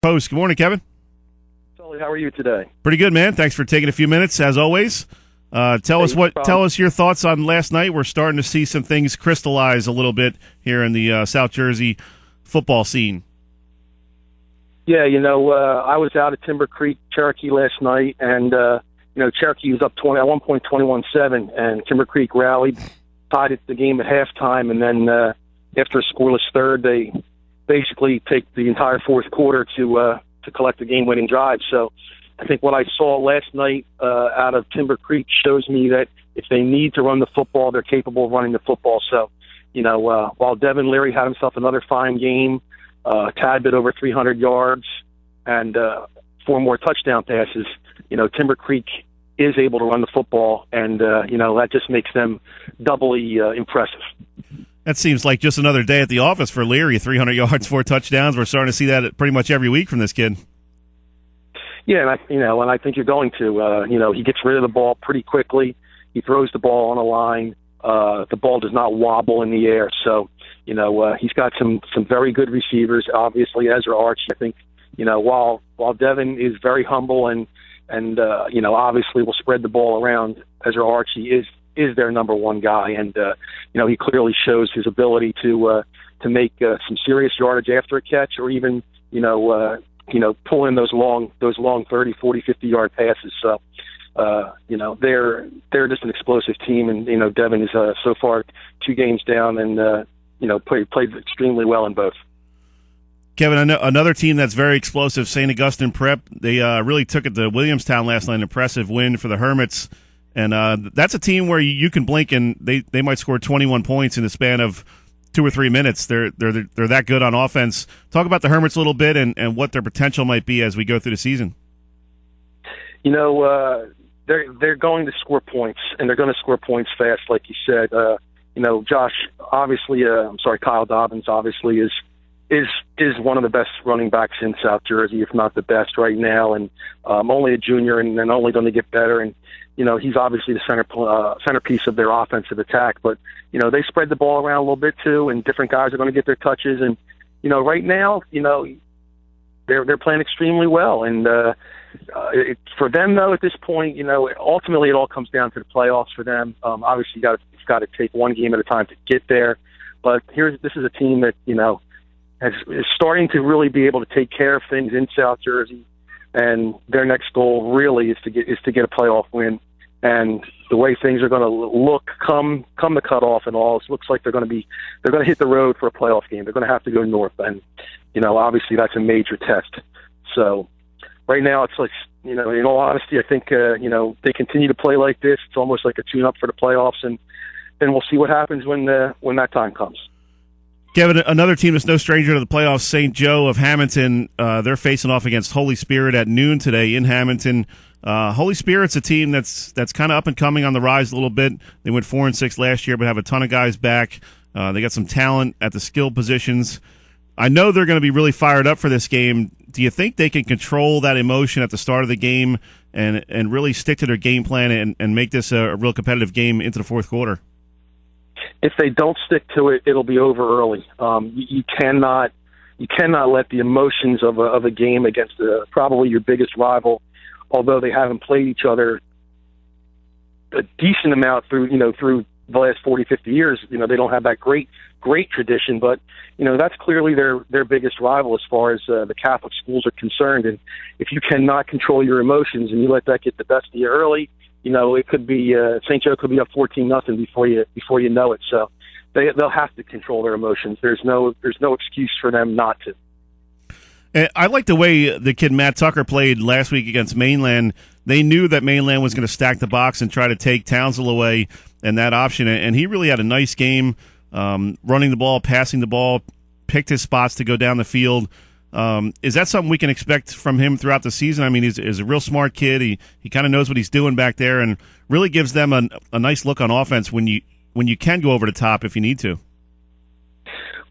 Post. Good morning, Kevin. Sully, how are you today? Pretty good, man. Thanks for taking a few minutes, as always. Tell us your thoughts on last night. We're starting to see some things crystallize a little bit here in the South Jersey football scene. Yeah, I was out at Timber Creek, Cherokee last night, and Cherokee was up at one point 21-7, and Timber Creek rallied, tied it the game at halftime, and then after a scoreless third, they basically take the entire fourth quarter to collect the game-winning drive. So I think what I saw last night out of Timber Creek shows me that if they need to run the football, they're capable of running the football. So, while Devin Leary had himself another fine game, a tad bit over 300 yards, and 4 more touchdown passes, Timber Creek is able to run the football, and, that just makes them doubly impressive. That seems like just another day at the office for Leary. 300 yards, 4 touchdowns. We're starting to see that pretty much every week from this kid. Yeah, and I think you're going to. He gets rid of the ball pretty quickly. He throws the ball on the line. The ball does not wobble in the air. So, he's got some very good receivers. Obviously, Ezra Archie. I think, while Devin is very humble and obviously will spread the ball around, Ezra Archie is their number one guy, and he clearly shows his ability to make some serious yardage after a catch, or even pull in those long 30, 40, 50-yard passes. So they're just an explosive team, and Devin is so far 2 games down, and played extremely well in both. Kevin, another team that's very explosive, St. Augustine Prep. They really took it to Williamstown last night. An impressive win for the Hermits. And that's a team where you can blink and they might score 21 points in the span of 2 or 3 minutes. They're that good on offense. Talk about the Hermits a little bit and what their potential might be as we go through the season. They're going to score points, and they're going to score points fast, like you said. Kyle Dobbins obviously is one of the best running backs in South Jersey, if not the best right now, and only a junior, and only going to get better. And he's obviously the centerpiece of their offensive attack. But they spread the ball around a little bit too, and different guys are going to get their touches. And right now, they're playing extremely well. And for them, though, at this point, ultimately it all comes down to the playoffs for them. Obviously, you've got to take one game at a time to get there. But this is a team that is starting to really be able to take care of things in South Jersey, and their next goal really is to get a playoff win. And the way things are going to look come the cutoff and all, it looks like they're going to hit the road for a playoff game. They're going to have to go north, and obviously that's a major test. So right now it's like, in all honesty, I think they continue to play like this. It's almost like a tune-up for the playoffs, and then we'll see what happens when that time comes. Kevin, another team that's no stranger to the playoffs, St. Joe of Hamilton. They're facing off against Holy Spirit at noon today in Hamilton. Holy Spirit's a team that's kind of up and coming, on the rise a little bit. They went 4-6 last year, but have a ton of guys back. They got some talent at the skill positions. I know they're going to be really fired up for this game. Do you think they can control that emotion at the start of the game and really stick to their game plan and make this a real competitive game into the fourth quarter? If they don't stick to it, it'll be over early. You cannot let the emotions of a game against probably your biggest rival, although they haven't played each other a decent amount through the last 40, 50 years. They don't have that great tradition, but that's clearly their biggest rival as far as the Catholic schools are concerned. And if you cannot control your emotions and you let that get the best of you early, it could be St. Joe could be up 14-0 before you know it. So they'll have to control their emotions. There's no excuse for them not to. I like the way the kid Matt Tucker played last week against Mainland. They knew that Mainland was going to stack the box and try to take Townsville away and that option, and he really had a nice game, running the ball, passing the ball, picked his spots to go down the field. Is that something we can expect from him throughout the season? I mean, he's a real smart kid. He kind of knows what he's doing back there, and really gives them a nice look on offense when you can go over the top if you need to.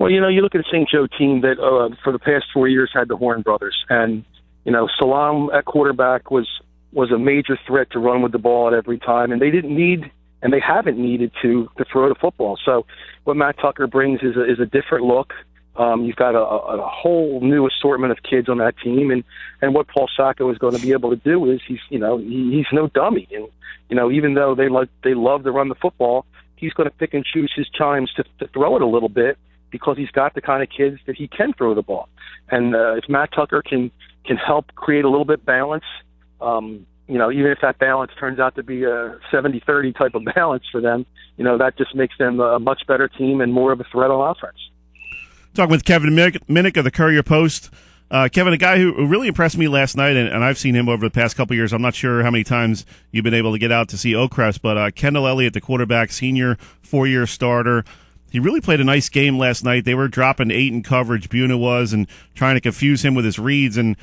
Well, you look at the St. Joe team that for the past 4 years had the Horn brothers, and Salam at quarterback was a major threat to run with the ball at every time, and they didn't need, and they haven't needed to throw the football. So what Matt Tucker brings is a different look. You've got a whole new assortment of kids on that team, and what Paul Sacco is going to be able to do is he's no dummy, and even though they love to run the football, he's going to pick and choose his times to throw it a little bit because he's got the kind of kids that he can throw the ball, and if Matt Tucker can help create a little bit balance. Even if that balance turns out to be a 70-30 type of balance for them, that just makes them a much better team and more of a threat on offense. Talking with Kevin Minnick of the Courier-Post. Kevin, a guy who really impressed me last night, and I've seen him over the past couple of years. I'm not sure how many times you've been able to get out to see Oakcrest, but Kendall Elliott, the quarterback, senior, 4-year starter. He really played a nice game last night. They were dropping 8 in coverage, Buna was, and trying to confuse him with his reads, and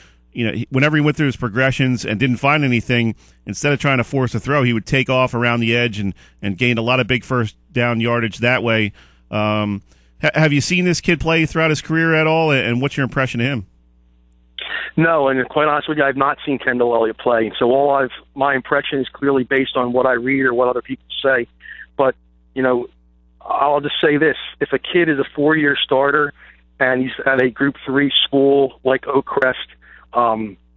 whenever he went through his progressions and didn't find anything, instead of trying to force a throw, he would take off around the edge and gained a lot of big first down yardage that way. Have you seen this kid play throughout his career at all, and what's your impression of him? No, and quite honest with you, I've not seen Kendall Elliott play. So my impression is clearly based on what I read or what other people say. But, I'll just say this. If a kid is a 4-year starter and he's at a Group 3 school like Oakcrest,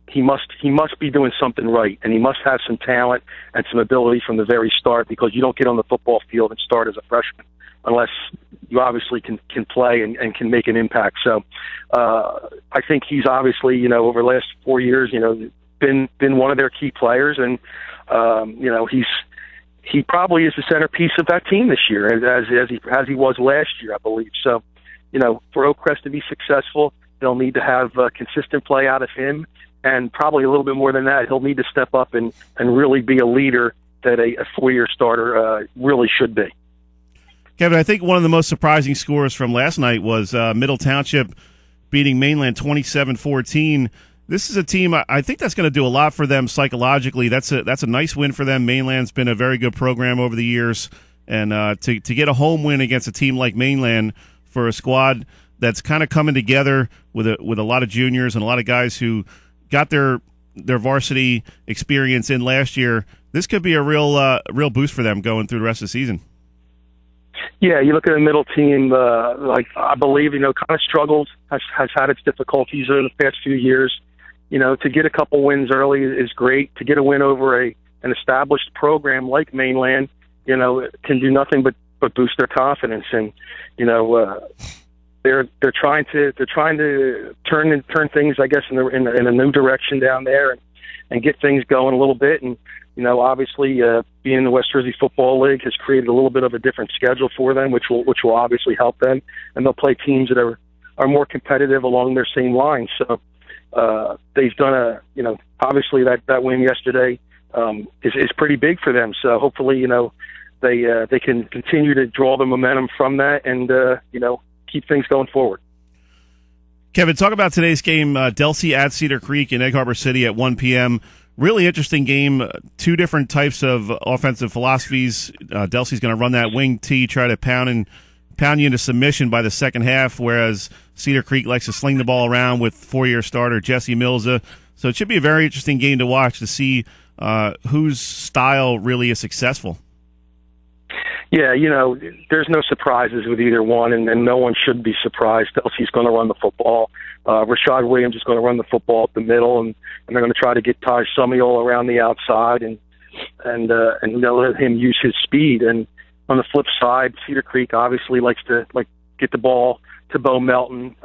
he must be doing something right, and he must have some talent and some ability from the very start, because you don't get on the football field and start as a freshman unless you obviously can play and can make an impact. So I think he's obviously, over the last 4 years, been one of their key players, and he probably is the centerpiece of that team this year, as he was last year, I believe. So, for Oakcrest to be successful, they'll need to have consistent play out of him, and probably a little bit more than that, he'll need to step up and really be a leader that a 4-year starter really should be. Kevin, I think one of the most surprising scores from last night was Middle Township beating Mainland 27-14. This is a team, I think that's going to do a lot for them psychologically. That's a nice win for them. Mainland's been a very good program over the years, and to get a home win against a team like Mainland for a squad that's kind of coming together with a lot of juniors and a lot of guys who got their varsity experience in last year, this could be a real boost for them going through the rest of the season. Yeah, you look at the middle team, I believe, kind of struggled, has had its difficulties over the past few years. To get a couple wins early is great. To get a win over an established program like Mainland, can do nothing but boost their confidence. And, they're trying to turn things, I guess, in a new direction down there and get things going a little bit. And obviously, being in the West Jersey Football League has created a little bit of a different schedule for them, which will obviously help them. And they'll play teams that are more competitive along their same lines. So they've done obviously that win yesterday is pretty big for them. So hopefully, they can continue to draw the momentum from that and keep things going forward. Kevin, talk about today's game, Delsey at Cedar Creek in Egg Harbor City at 1 p.m. Really interesting game. Two different types of offensive philosophies. Delsey's going to run that wing T, try to pound you into submission by the second half, whereas Cedar Creek likes to sling the ball around with 4-year starter Jesse Milza. So it should be a very interesting game to watch to see whose style really is successful. Yeah, there's no surprises with either one, and no one should be surprised. Delsey's going to run the football. Rashad Williams is going to run the football up the middle, and they're going to try to get Taj Sumiel around the outside and let him use his speed. And on the flip side, Cedar Creek obviously likes to get the ball to Bo Melton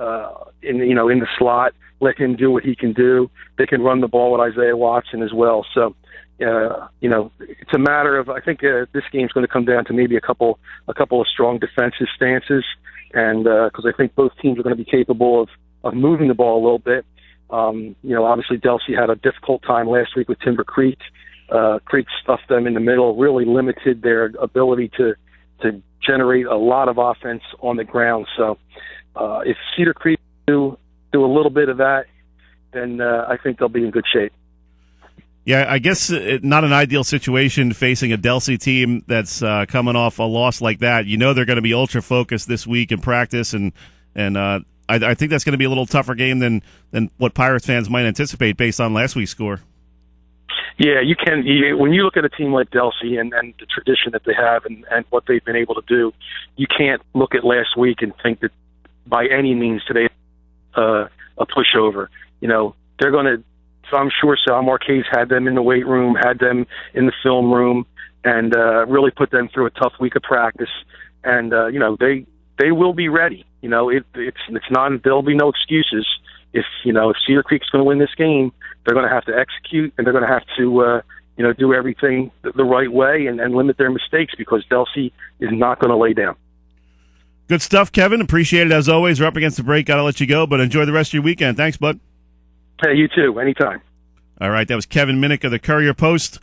in the slot, let him do what he can do. They can run the ball with Isaiah Watson as well. So. It's a matter of, I think this game's going to come down to maybe a couple of strong defensive stances, and because I think both teams are going to be capable of moving the ball a little bit. Obviously Delsey had a difficult time last week with Timber Creek. Creek stuffed them in the middle, really limited their ability to generate a lot of offense on the ground. So if Cedar Creek do a little bit of that, then I think they'll be in good shape. Yeah, I guess not an ideal situation facing a Delsey team that's coming off a loss like that. They're going to be ultra focused this week in practice, and I think that's going to be a little tougher game than what Pirates fans might anticipate based on last week's score. Yeah, you can. When you look at a team like Delsey and the tradition that they have and what they've been able to do, you can't look at last week and think that by any means today a pushover. You know, they're going to. So I'm sure Sal Marquez had them in the weight room, had them in the film room, and really put them through a tough week of practice. And you know, they will be ready. You know, it's not. There'll be no excuses. If Cedar Creek's going to win this game, they're going to have to execute, and they're going to have to do everything the right way and limit their mistakes, because Delsey is not going to lay down. Good stuff, Kevin. Appreciate it as always. We're up against the break. Got to let you go, but enjoy the rest of your weekend. Thanks, bud. Hey, you too. Anytime. All right, that was Kevin Minnick of the Courier-Post.